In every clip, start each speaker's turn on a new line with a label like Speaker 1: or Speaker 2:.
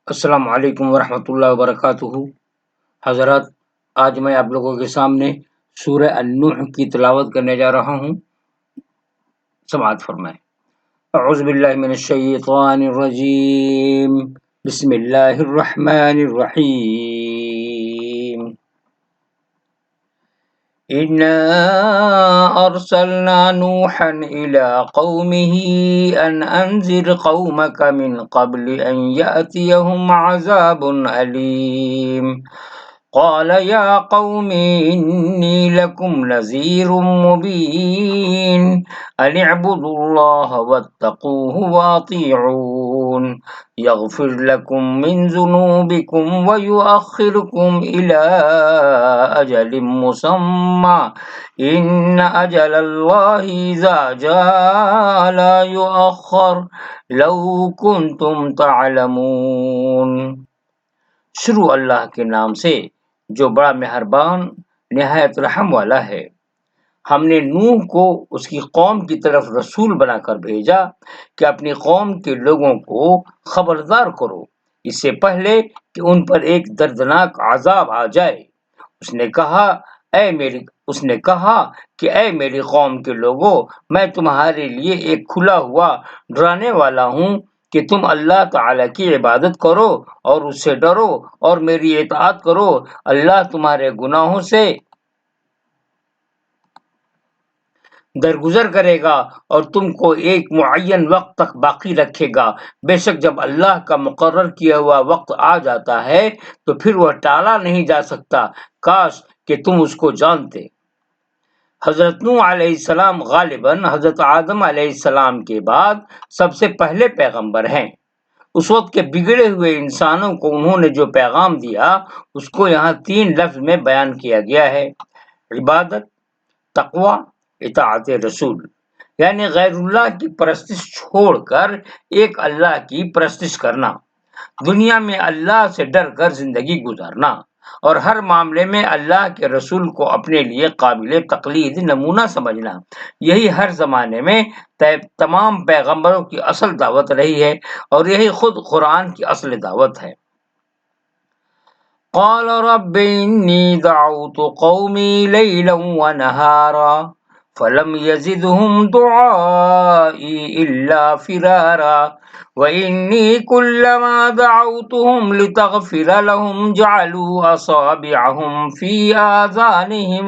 Speaker 1: السلام علیکم ورحمۃ اللہ وبرکاتہ۔ حضرات، آج میں آپ لوگوں کے سامنے سورہ النوح کی تلاوت کرنے جا رہا ہوں۔ سماعت فرمائیں۔ اعوذ باللہ من الشیطان الرجیم، بسم اللہ الرحمن الرحیم۔ انا ارسلنا نوحا الى قومه ان انذر قومك من قبل ان يأتيهم عذاب أليم قال يا قوم إني لكم نذير مبين أن اعبدوا الله واتقوه وأطيعون يغفر لكم من ذنوبكم ويؤخركم إلى أجل مسمى إن أجل الله إذا جاء لا يؤخر لو كنتم تعلمون۔ شروع اللہ کے نام سے جو بڑا مہربان نہایت رحم والا ہے۔ ہم نے نوح کو اس کی قوم کی طرف رسول بنا کر بھیجا کہ اپنی قوم کے لوگوں کو خبردار کرو اس سے پہلے کہ ان پر ایک دردناک عذاب آ جائے۔ اس نے کہا کہ اے میری قوم کے لوگوں، میں تمہارے لیے ایک کھلا ہوا ڈرانے والا ہوں کہ تم اللہ تعالیٰ کی عبادت کرو اور اس سے ڈرو اور میری اطاعت کرو۔ اللہ تمہارے گناہوں سے درگزر کرے گا اور تم کو ایک معین وقت تک باقی رکھے گا۔ بے شک جب اللہ کا مقرر کیا ہوا وقت آ جاتا ہے تو پھر وہ ٹالا نہیں جا سکتا، کاش کہ تم اس کو جانتے۔ حضرت نوح علیہ السلام غالباً حضرت آدم علیہ السلام کے بعد سب سے پہلے پیغمبر ہیں۔ اس وقت کے بگڑے ہوئے انسانوں کو انہوں نے جو پیغام دیا اس کو یہاں 3 لفظ میں بیان کیا گیا ہے: عبادت، تقوی، اطاعت رسول، یعنی غیر اللہ کی پرستش چھوڑ کر ایک اللہ کی پرستش کرنا، دنیا میں اللہ سے ڈر کر زندگی گزارنا اور ہر معاملے میں اللہ کے رسول کو اپنے لیے قابل تقلید نمونہ سمجھنا۔ یہی ہر زمانے میں تمام پیغمبروں کی اصل دعوت رہی ہے اور یہی خود قرآن کی اصل دعوت ہے۔ قال رب انی دعوت قومی لیلا ونہارا فلم يزدهم دعائي إلا فرارا وإني كلما دعوتهم لتغفر لهم جعلوا أصابعهم في آذانهم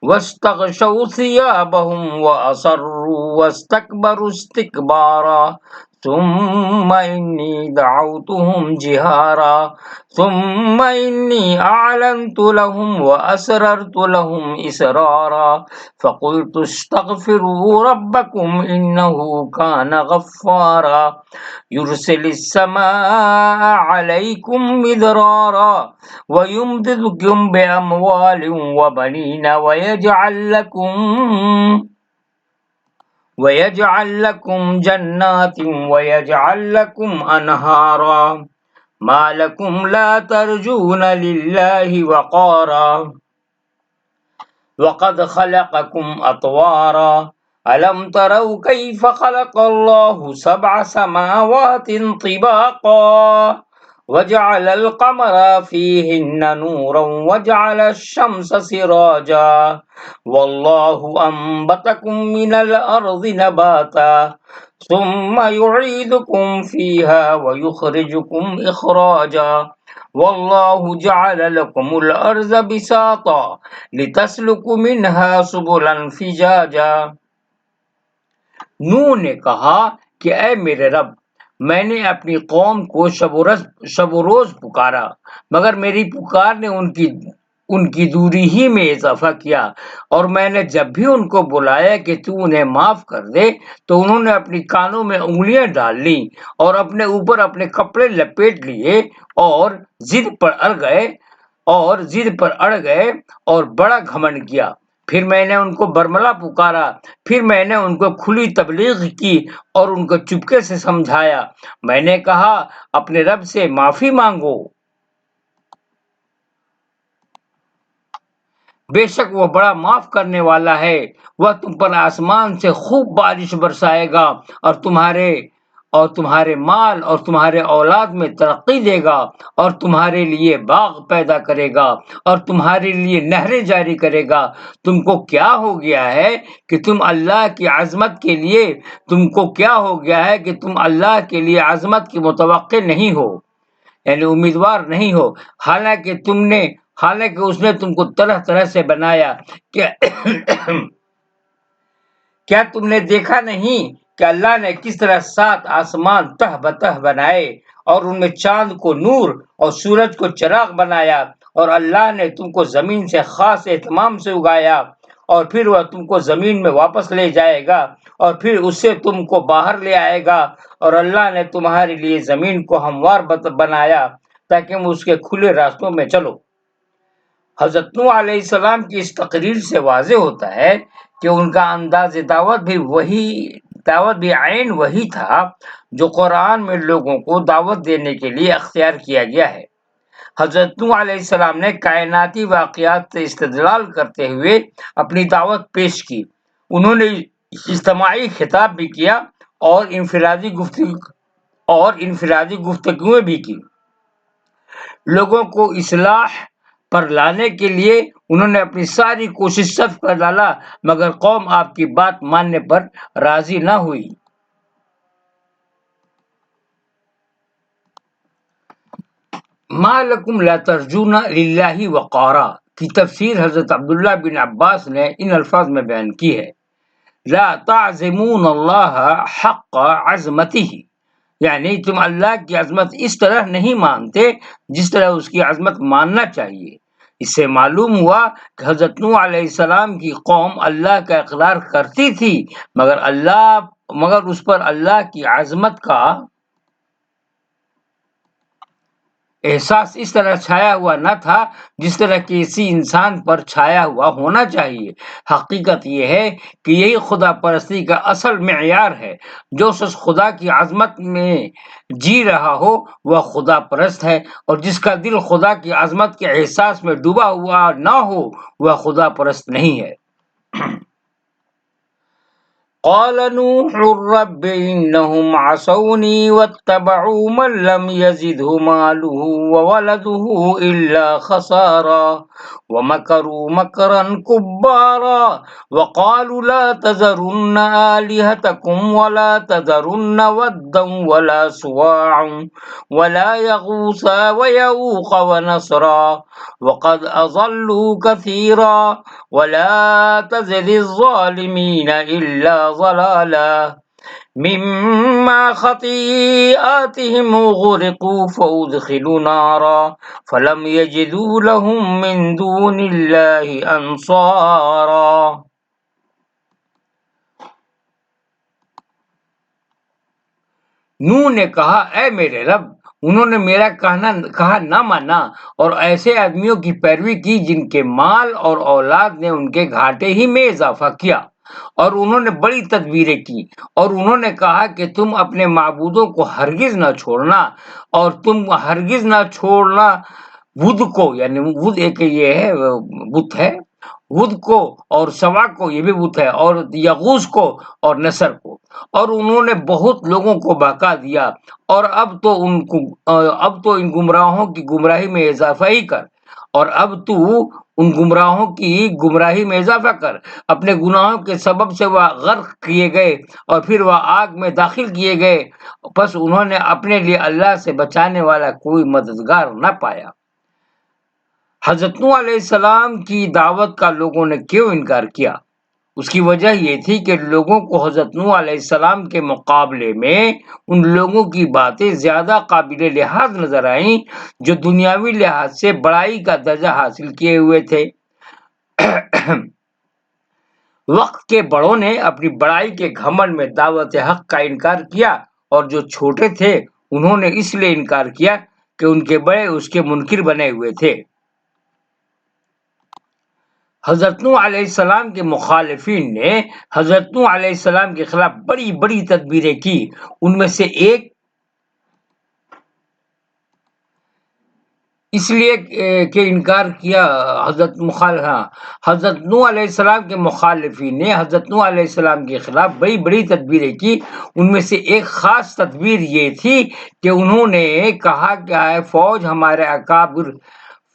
Speaker 1: واستغشوا ثيابهم وأصروا واستكبروا استكبارا ثم إني دعوتهم جهارا ثم إني أعلنت لهم وأسررت لهم إسرارا فقلت استغفروا ربكم إنه كان غفارا يرسل السماء عليكم مدرارا ويمددكم بأموال وبنين ويجعل لكم جنات ويجعل لكم أنهارا ما لكم لا ترجون لله وقارا وقد خلقكم أطوارا ألم تروا كيف خلق الله 7 سماوات طباقا وجعل القمر فيهن نورا وجعل الشمس سراجا والله أنبتكم من الأرض نباتا ثم يعيدكم فيها ويخرجكم إخراجا والله جعل لكم الأرض بساطا لتسلكوا منها سبلا فجاجا۔ نوح نے کہا کہ اے میرے رب، میں نے اپنی قوم کو شب و روز پکارا مگر میری پکار نے ان کی دوری ہی میں اضافہ کیا، اور میں نے جب بھی ان کو بلایا کہ تو انہیں معاف کر دے تو انہوں نے اپنی کانوں میں انگلیاں ڈال لیں اور اپنے اوپر اپنے کپڑے لپیٹ لیے اور ضد پر اڑ گئے اور بڑا گھمنڈ کیا۔ پھر میں نے ان کو برملا پکارا، پھر میں نے ان کو کھلی تبلیغ کی اور ان کو چپکے سے سمجھایا۔ میں نے کہا اپنے رب سے معافی مانگو۔ بے شک وہ بڑا معاف کرنے والا ہے، وہ تم پر آسمان سے خوب بارش برسائے گا اور تمہارے مال اور تمہارے اولاد میں ترقی دے گا، اور تمہارے لیے باغ پیدا کرے گا اور تمہارے لیے نہریں جاری کرے گا۔ تم کو کیا ہو گیا ہے کہ تم اللہ کی عظمت کے لیے عظمت کی متوقع نہیں ہو، یعنی امیدوار نہیں ہو، حالانکہ اس نے تم کو طرح طرح سے بنایا۔ کیا تم نے دیکھا نہیں کہ اللہ نے کس طرح 7 آسمان تہ بتہ بنائے اور ان میں چاند کو نور اور سورج کو چراغ بنایا، اور اللہ نے تم کو زمین سے خاص اہتمام سے اگایا، اور پھر وہ تم کو زمین میں واپس لے جائے گا اور پھر اس سے تم کو باہر لے آئے گا، اور اللہ نے تمہارے لیے زمین کو ہموار بنایا تاکہ تم اس کے کھلے راستوں میں چلو۔ حضرت نوح علیہ السلام کی اس تقریر سے واضح ہوتا ہے کہ ان کا انداز دعوت بھی عین وہی تھا جو قرآن میں لوگوں کو دعوت دینے کے لیے اختیار کیا گیا ہے۔ حضرت نوح علیہ السلام نے کائناتی واقعات سے استدلال کرتے ہوئے اپنی دعوت پیش کی۔ انہوں نے اجتماعی خطاب بھی کیا اور انفرادی گفتگویں بھی کی۔ لوگوں کو اصلاح پر لانے کے لیے انہوں نے اپنی ساری کوشش صرف کر ڈالا، مگر قوم آپ کی بات ماننے پر راضی نہ ہوئی۔ ما لکم لا ترجون للہ وقارا کی تفسیر حضرت عبداللہ بن عباس نے ان الفاظ میں بیان کی ہے: لا تعظمون اللہ حق عظمتہ، یعنی تم اللہ کی عظمت اس طرح نہیں مانتے جس طرح اس کی عظمت ماننا چاہیے۔ اس سے معلوم ہوا کہ حضرت نوح علیہ السلام کی قوم اللہ کا اقرار کرتی تھی، مگر اس پر اللہ کی عظمت کا احساس اس طرح چھایا ہوا نہ تھا جس طرح کسی انسان پر چھایا ہوا ہونا چاہیے۔ حقیقت یہ ہے کہ یہی خدا پرستی کا اصل معیار ہے۔ جو شخص خدا کی عظمت میں جی رہا ہو وہ خدا پرست ہے، اور جس کا دل خدا کی عظمت کے احساس میں ڈوبا ہوا نہ ہو وہ خدا پرست نہیں ہے۔ قال نوح رب إنهم عصوني واتبعوا من لم يزده ماله وولده إلا خسارا ومكروا مكرا كبارا وقالوا لا تذرن آلهتكم ولا تذرن ودا ولا سواعا ولا يغوث ويعوق ونسرا وقد أضلوا كثيرا ولا تزد الظالمين إلا ضلالا مما خطيئاتهم غرقوا فأدخلوا نارا فلم يجدوا لهم من دون الله أنصارا۔ نوح نے کہا: اے میرے رب، انہوں نے میرا کہا نہ مانا اور ایسے آدمیوں کی پیروی کی جن کے مال اور اولاد نے ان کے گھاٹے ہی میں اضافہ کیا، اور انہوں نے بڑی تدبیریں کی، اور انہوں نے کہا کہ تم اپنے معبودوں کو ہرگز نہ چھوڑنا، اور تم ہرگز نہ چھوڑنا ود کو، یعنی ود ایک یہ ہے بت ہے، ود کو اور سوا کو، یہ بھی بت ہے، اور یغوث کو اور نصر کو، اور انہوں نے بہت لوگوں کو بہکا دیا، اور اب تو ان گمراہوں کی گمراہی میں اضافہ ہی کر، اور اب تو ان گمراہوں کی گمراہی میں اضافہ کر۔ اپنے گناہوں کے سبب سے وہ غرق کیے گئے اور پھر وہ آگ میں داخل کیے گئے، پس انہوں نے اپنے لیے اللہ سے بچانے والا کوئی مددگار نہ پایا۔ حضرت نوح علیہ السلام کی دعوت کا لوگوں نے کیوں انکار کیا؟ اس کی وجہ یہ تھی کہ لوگوں کو حضرت نوح علیہ السلام کے مقابلے میں ان لوگوں کی باتیں زیادہ قابل لحاظ نظر آئیں جو دنیاوی لحاظ سے بڑائی کا درجہ حاصل کیے ہوئے تھے۔ وقت کے بڑوں نے اپنی بڑائی کے گھمنڈ میں دعوت حق کا انکار کیا، اور جو چھوٹے تھے انہوں نے اس لیے انکار کیا کہ ان کے بڑے اس کے منکر بنے ہوئے تھے۔ حضرت نوح علیہ السلام کے مخالفین نے حضرت نوح علیہ السلام کے خلاف بڑی بڑی تدبیریں کی۔ ان میں سے ایک اس لیے کہ انکار کیا حضرت نوح علیہ السلام کے مخالفین نے حضرت نوح علیہ السلام کے خلاف بڑی بڑی تدبیریں کی. ان میں سے ایک خاص تدبیر یہ تھی کہ انہوں نے کہا کہ فوج ہمارے اکابر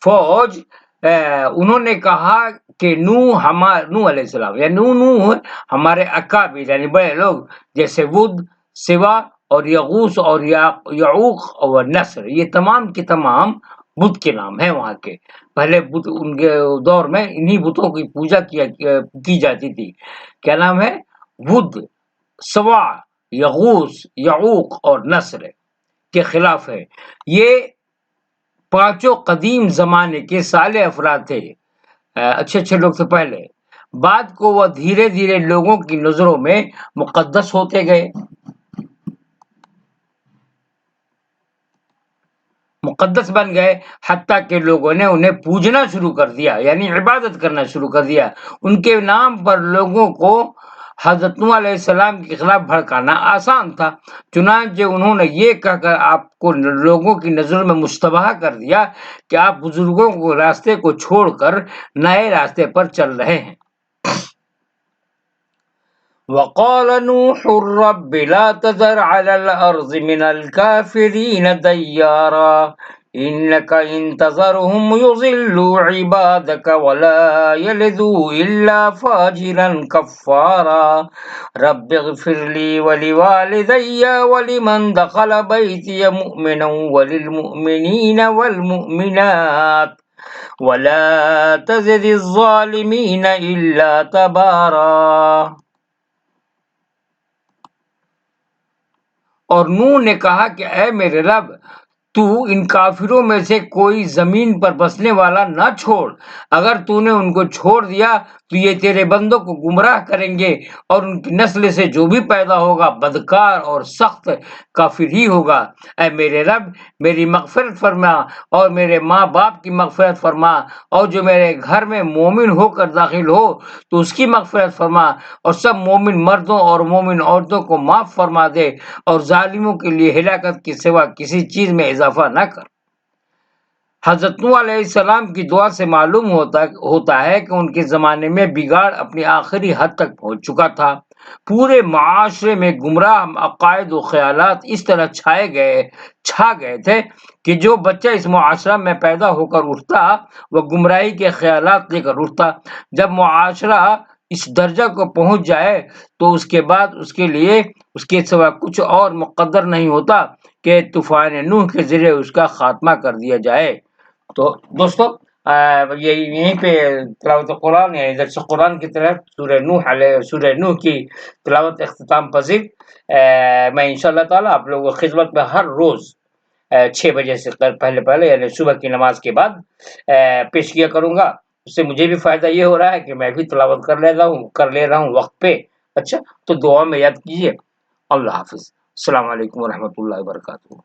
Speaker 1: فوج انہوں نے کہا کہ نوح علیہ السلام یا نوح ہمارے اکابر یعنی بڑے لوگ جیسے ود، سوا اور یغوث اور یعوق اور نصر، یہ تمام کے تمام بت کے نام ہیں وہاں کے. پہلے بت ان کے دور میں انہی بتوں کی پوجا کی جاتی تھی. کیا نام ہے؟ ود، سوا، یغوث، یعوق اور نصر کے خلاف ہے. یہ پانچوں قدیم زمانے کے صالح افراد تھے، اچھے لوگ تھے پہلے. بعد کو وہ دھیرے دھیرے لوگوں کی نظروں میں مقدس ہوتے گئے، مقدس بن گئے، حتیٰ کہ لوگوں نے انہیں پوجنا شروع کر دیا، یعنی عبادت کرنا شروع کر دیا. ان کے نام پر لوگوں کو حضرت نوح علیہ السلام کے خلاف بھڑکانا آسان تھا. چنانچہ انہوں نے یہ کہہ کر آپ کو لوگوں کی نظر میں مشتبہ کر دیا کہ آپ بزرگوں کو راستے کو چھوڑ کر نئے راستے پر چل رہے ہیں. وقال نوح رب لا تذر على الأرض من الكافرين ديارا إنك إن تذرهم يضلوا عبادك ولا يلدوا إلا فاجرا كفارا رب اغفر لي ولوالدي ولمن دخل بيتي مؤمنا وللمؤمنين والمؤمنات ولا تزد الظالمين إلا تبارا. اور نوح نے کہا کہ اے میرے رب، تو ان کافروں میں سے کوئی زمین پر بسنے والا نہ چھوڑ. اگر تو نے ان کو چھوڑ دیا تو یہ تیرے بندوں کو گمراہ کریں گے، اور ان کی نسل سے جو بھی پیدا ہوگا بدکار اور سخت کافر ہی ہوگا. اے میرے رب، میری مغفرت فرما اور میرے ماں باپ کی مغفرت فرما، اور جو میرے گھر میں مومن ہو کر داخل ہو تو اس کی مغفرت فرما، اور سب مومن مردوں اور مومن عورتوں کو معاف فرما دے، اور ظالموں کے لیے ہلاکت کے سوا کسی چیز میں اضافہ نہ کر. حضرت نوح علیہ السلام کی دعا سے معلوم ہوتا ہے کہ ان کے زمانے میں بگاڑ اپنی آخری حد تک پہنچ چکا تھا. پورے معاشرے میں گمراہ عقائد و خیالات اس طرح چھا گئے تھے کہ جو بچہ اس معاشرہ میں پیدا ہو کر اٹھتا وہ گمراہی کے خیالات لے کر اٹھتا. جب معاشرہ اس درجہ کو پہنچ جائے تو اس کے بعد اس کے لیے اس کے سوا کچھ اور مقدر نہیں ہوتا کہ طوفان نوح کے ذریعے اس کا خاتمہ کر دیا جائے. تو دوستو یہیں پہ تلاوت قرآن ہے، درس قرآن کی طرف سورہ نوح کی تلاوت اختتام پذیر. میں انشاءاللہ تعالی آپ لوگوں کی خدمت میں ہر روز 6 بجے سے پہلے یعنی صبح کی نماز کے بعد پیش کیا کروں گا. اس سے مجھے بھی فائدہ یہ ہو رہا ہے کہ میں بھی تلاوت کر لے رہا ہوں وقت پہ. اچھا، تو دعا میں یاد کیجیے. اللہ حافظ. السلام علیکم ورحمۃ اللہ وبرکاتہ.